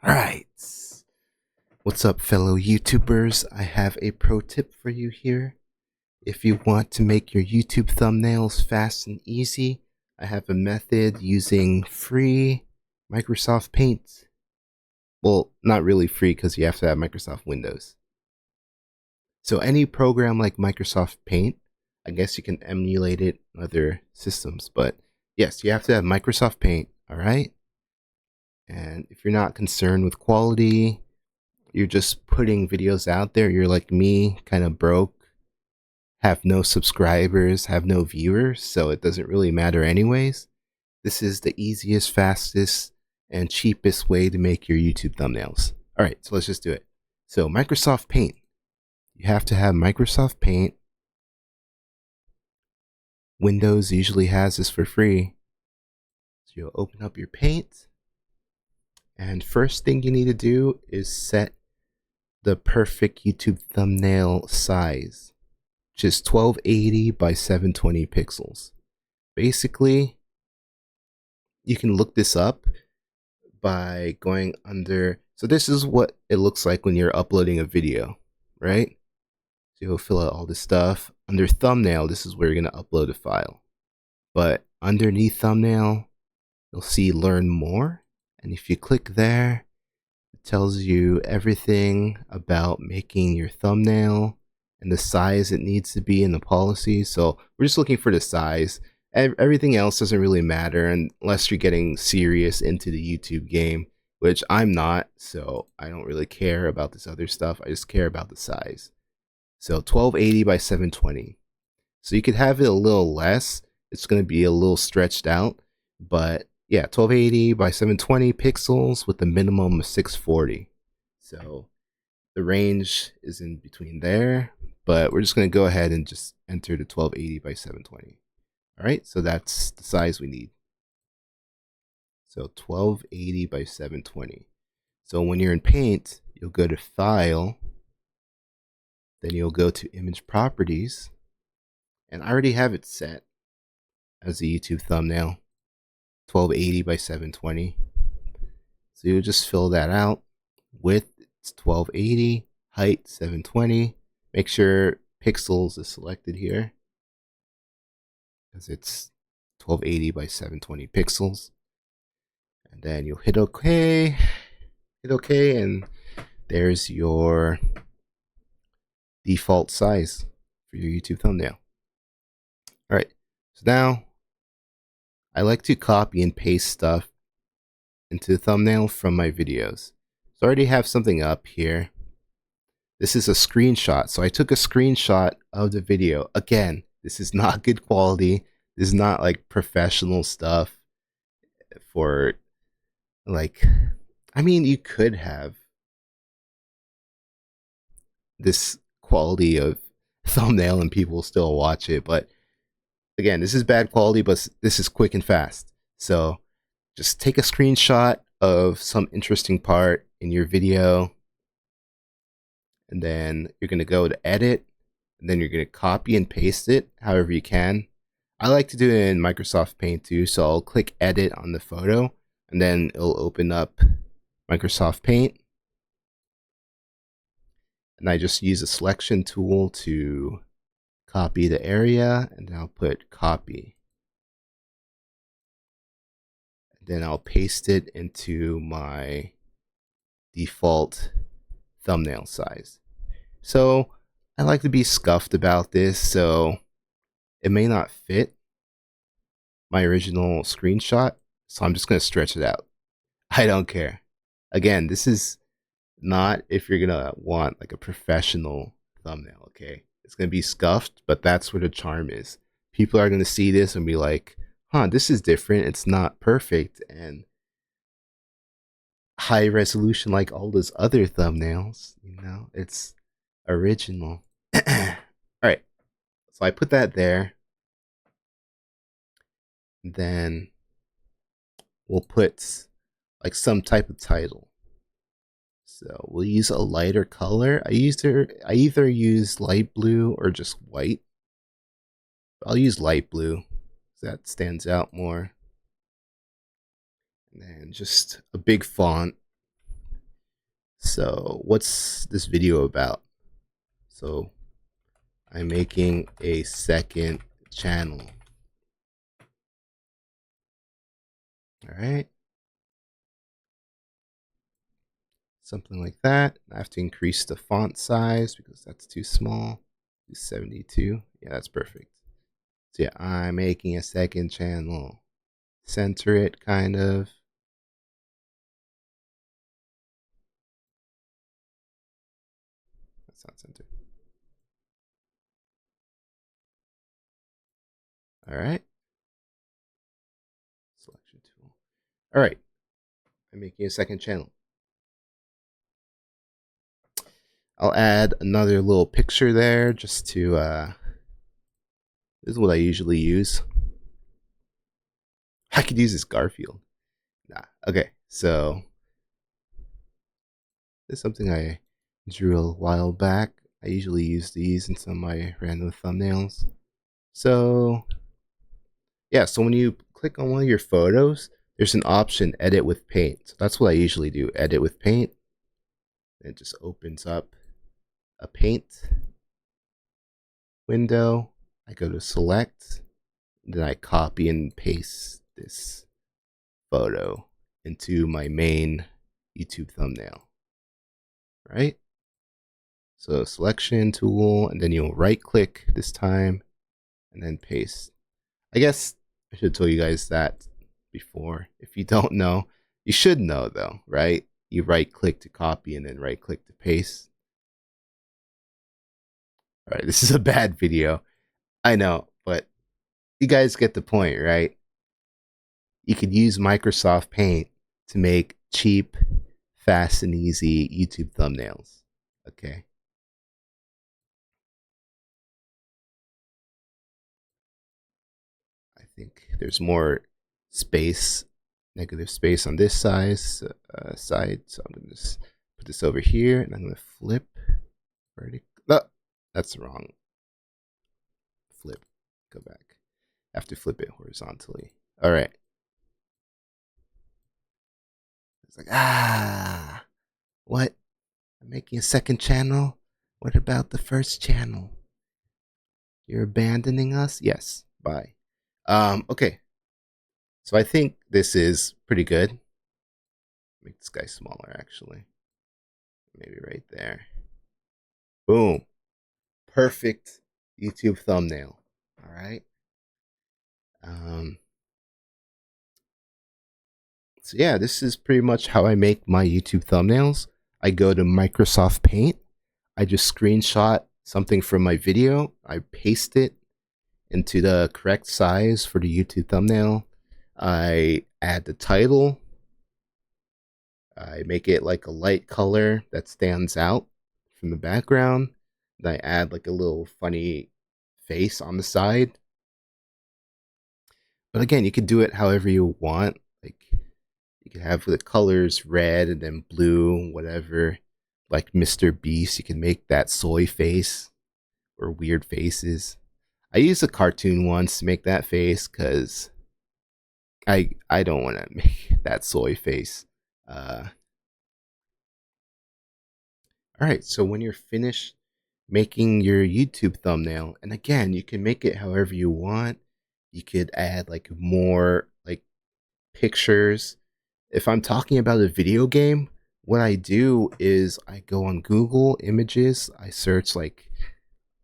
Alright, what's up fellow YouTubers? I have a pro tip for you here. If you want to make your YouTube thumbnails fast and easy, I have a method using free Microsoft Paint. Well, not really free because you have to have Microsoft Windows. So any program like Microsoft Paint, I guess you can emulate it on other systems, but yes, you have to have Microsoft Paint, alright? And if you're not concerned with quality, you're just putting videos out there, you're like me, kind of broke, have no subscribers, have no viewers, so it doesn't really matter anyways. This is the easiest, fastest, and cheapest way to make your YouTube thumbnails. Alright, so let's just do it. So Microsoft Paint. You have to have Microsoft Paint. Windows usually has this for free. So you'll open up your Paint. And first thing you need to do is set the perfect YouTube thumbnail size, which is 1280 by 720 pixels. Basically, you can look this up by going under. So this is what it looks like when you're uploading a video, right? So you'll fill out all this stuff. Under thumbnail, this is where you're going to upload a file. But underneath thumbnail, you'll see learn more. And if you click there, it tells you everything about making your thumbnail and the size it needs to be in the policy. So we're just looking for the size. Everything else doesn't really matter unless you're getting serious into the YouTube game, which I'm not, so I don't really care about this other stuff. I just care about the size. So 1280 by 720. So you could have it a little less. It's going to be a little stretched out, but yeah, 1280 by 720 pixels with a minimum of 640. So the range is in between there, but we're just going to go ahead and just enter the 1280 by 720. All right, so that's the size we need. So 1280 by 720. So when you're in Paint, you'll go to File, then you'll go to Image Properties, and I already have it set as a YouTube thumbnail, 1280 by 720. So you'll just fill that out. Width, it's 1280, height 720. Make sure pixels is selected here, because it's 1280 by 720 pixels. And then you'll hit OK, and there's your default size for your YouTube thumbnail. Alright, so now I like to copy and paste stuff into the thumbnail from my videos. So I already have something up here. This is a screenshot. So I took a screenshot of the video. Again, this is not good quality. This is not like professional stuff for like, I mean, you could have this quality of thumbnail and people will still watch it, but again, this is bad quality, but this is quick and fast. So just take a screenshot of some interesting part in your video, and then you're going to go to edit, and then you're going to copy and paste it however you can. I like to do it in Microsoft Paint too, so I'll click edit on the photo, and then it'll open up Microsoft Paint. And I just use a selection tool to copy the area, and then I'll put copy. Then I'll paste it into my default thumbnail size. So I like to be scuffed about this, so it may not fit my original screenshot, so I'm just going to stretch it out. I don't care. Again, this is not if you're going to want like a professional thumbnail, okay? It's going to be scuffed, but that's where the charm is. People are going to see this and be like, huh, this is different. It's not perfect and high resolution like all those other thumbnails. You know, it's original. All right, so I put that there. Then we'll put like some type of title. So we'll use a lighter color. I either use light blue or just white. I'll use light blue. That stands out more. And then just a big font. So, what's this video about? So, I'm making a second channel. All right. Something like that. I have to increase the font size because that's too small. 72. Yeah, that's perfect. So, yeah, I'm making a second channel. Center it, kind of. That's not centered. All right. Selection tool. All right. I'm making a second channel. I'll add another little picture there just to, this is what I usually use. I could use this Garfield. Nah. Okay. So, this is something I drew a while back. I usually use these in some of my random thumbnails. So, yeah, so when you click on one of your photos, there's an option edit with paint. So that's what I usually do, edit with paint. It just opens up a paint window. I go to select, then I copy and paste this photo into my main YouTube thumbnail. Right? So selection tool, and then you'll right click this time and then paste. I guess I should tell you guys that before. If you don't know, you should know though, right? You right click to copy and then right click to paste. All right, this is a bad video. I know, but you guys get the point, right? You could use Microsoft Paint to make cheap, fast, and easy YouTube thumbnails. Okay. I think there's more space, negative space on this side. So I'm going to just put this over here and I'm going to flip. No, that's wrong. Flip. Go back. I have to flip it horizontally. All right. It's like, what? I'm making a second channel? What about the first channel? You're abandoning us? Yes. Bye. Okay. So I think this is pretty good. Make this guy smaller, actually. Maybe right there. Boom. Perfect YouTube thumbnail. All right. So yeah, this is pretty much how I make my YouTube thumbnails. I go to Microsoft Paint. I just screenshot something from my video. I paste it into the correct size for the YouTube thumbnail. I add the title. I make it like a light color that stands out from the background. Then I add like a little funny face on the side. But again, you could do it however you want. Like you could have the colors red and then blue, whatever. Like Mr. Beast, you can make that soy face or weird faces. I used a cartoon once to make that face because I don't want to make that soy face. All right, so when you're finished making your YouTube thumbnail, and again, you can make it however you want. You could add like more like pictures. If I'm talking about a video game, what I do is I go on Google Images, I search like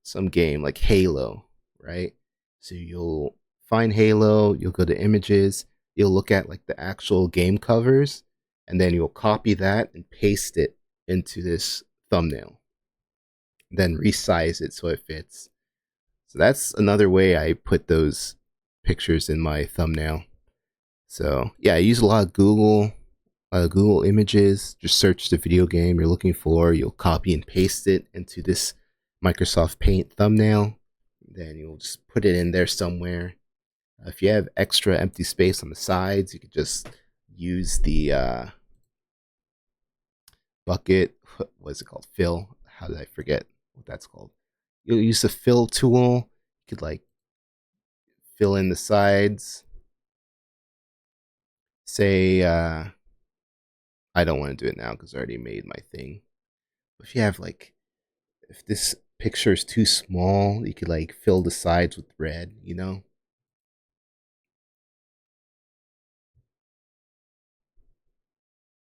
some game like Halo, right? So you'll find Halo, you'll go to images, you'll look at like the actual game covers, and then you'll copy that and paste it into this thumbnail. Then resize it so it fits. So that's another way I put those pictures in my thumbnail. So yeah, I use a lot of Google Images. Just search the video game you're looking for. You'll copy and paste it into this Microsoft Paint thumbnail. Then you'll just put it in there somewhere. If you have extra empty space on the sides, you could just use the bucket. What's it called? Fill. How did I forget what that's called? You'll use the fill tool. You could like fill in the sides. Say I don't want to do it now because I already made my thing. If you have like, if this picture is too small, you could like fill the sides with red, you know?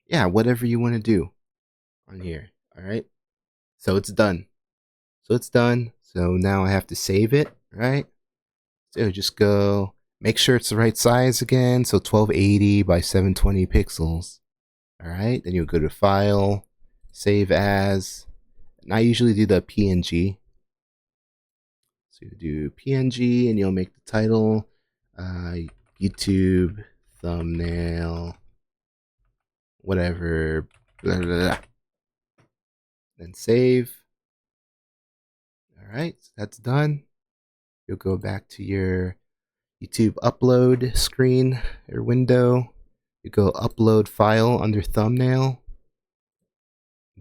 Yeah, whatever you want to do on here. All right. So it's done. So it's done. So now I have to save it, right? So just go, make sure it's the right size again. So 1280 by 720 pixels. All right. Then you'll go to File, Save As. And I usually do the PNG. So you do PNG and you'll make the title uh, YouTube thumbnail, whatever. Blah, blah, blah. Then save. All right. So that's done. You'll go back to your YouTube upload screen or window. You go upload file under thumbnail.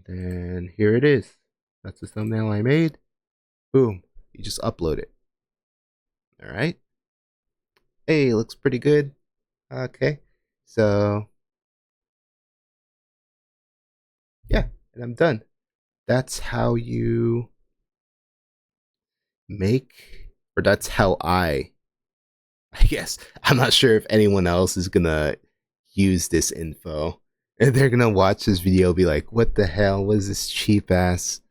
Then here it is. That's the thumbnail I made. Boom. You just upload it. All right. Hey, looks pretty good. Okay. So, yeah, and I'm done. That's how you make, or that's how I guess. I'm not sure if anyone else is gonna use this info. And they're gonna watch this video be like, what the hell was this cheap ass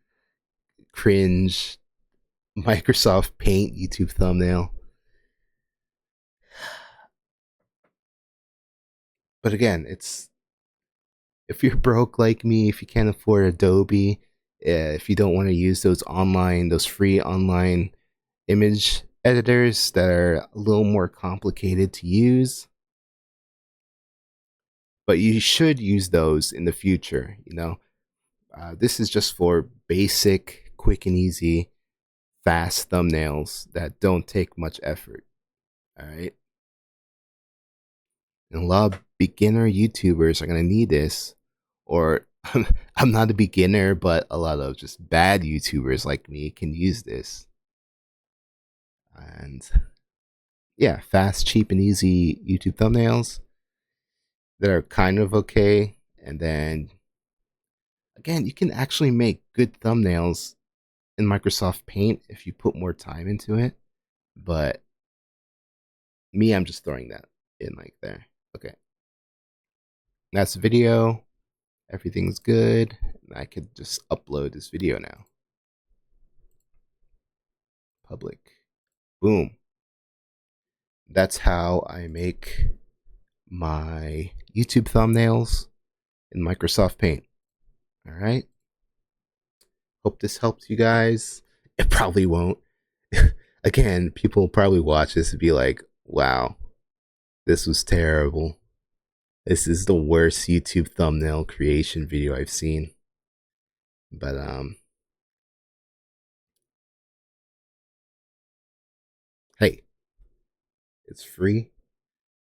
cringe Microsoft Paint YouTube thumbnail? But again, it's, if you're broke like me, if you can't afford Adobe, if you don't want to use those free online image editors that are a little more complicated to use, but you should use those in the future. You know, this is just for basic, quick and easy, fast thumbnails that don't take much effort. All right. And a lot of beginner YouTubers are going to need this. Or I'm not a beginner, but a lot of just bad YouTubers like me can use this. And yeah, fast, cheap, and easy YouTube thumbnails that are kind of okay. And then again, you can actually make good thumbnails in Microsoft Paint if you put more time into it. But me, I'm just throwing that in like there. Okay. That's the video. Everything's good. And I could just upload this video now. Public. Boom. That's how I make my YouTube thumbnails in Microsoft Paint. All right. Hope this helps you guys. It probably won't. Again, people will probably watch this and be like, wow, this was terrible. This is the worst YouTube thumbnail creation video I've seen. But hey, it's free.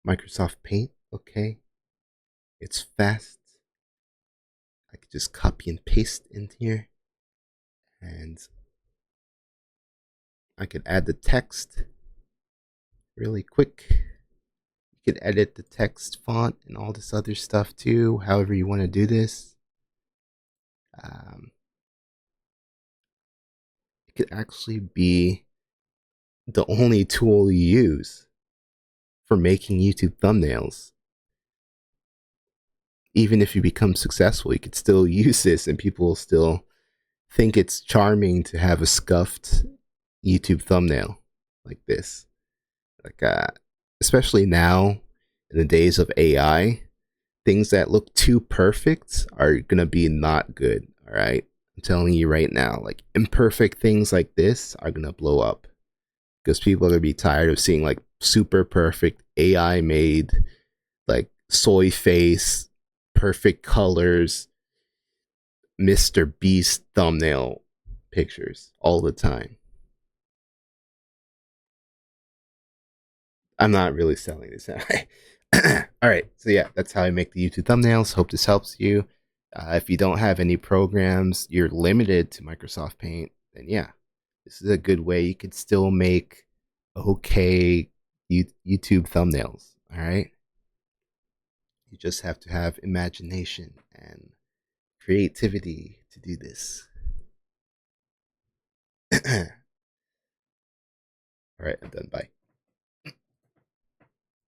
Microsoft Paint, okay? It's fast. I could just copy and paste in here. And I could add the text really quick. You could edit the text font and all this other stuff too, however you want to do this. It could actually be the only tool you use for making YouTube thumbnails. Even if you become successful, you could still use this and people will still think it's charming to have a scuffed YouTube thumbnail like this. Like, especially now in the days of AI, things that look too perfect are gonna be not good. All right, I'm telling you right now, like imperfect things like this are gonna blow up because people are gonna be tired of seeing like super perfect AI made, like soy face, perfect colors, Mr. Beast thumbnail pictures all the time. I'm not really selling this. All right, so yeah, that's how I make the YouTube thumbnails. Hope this helps you. If you don't have any programs, you're limited to Microsoft Paint, then yeah, this is a good way. You could still make okay YouTube thumbnails. All right. You just have to have imagination and creativity to do this. All right, I'm done. Bye.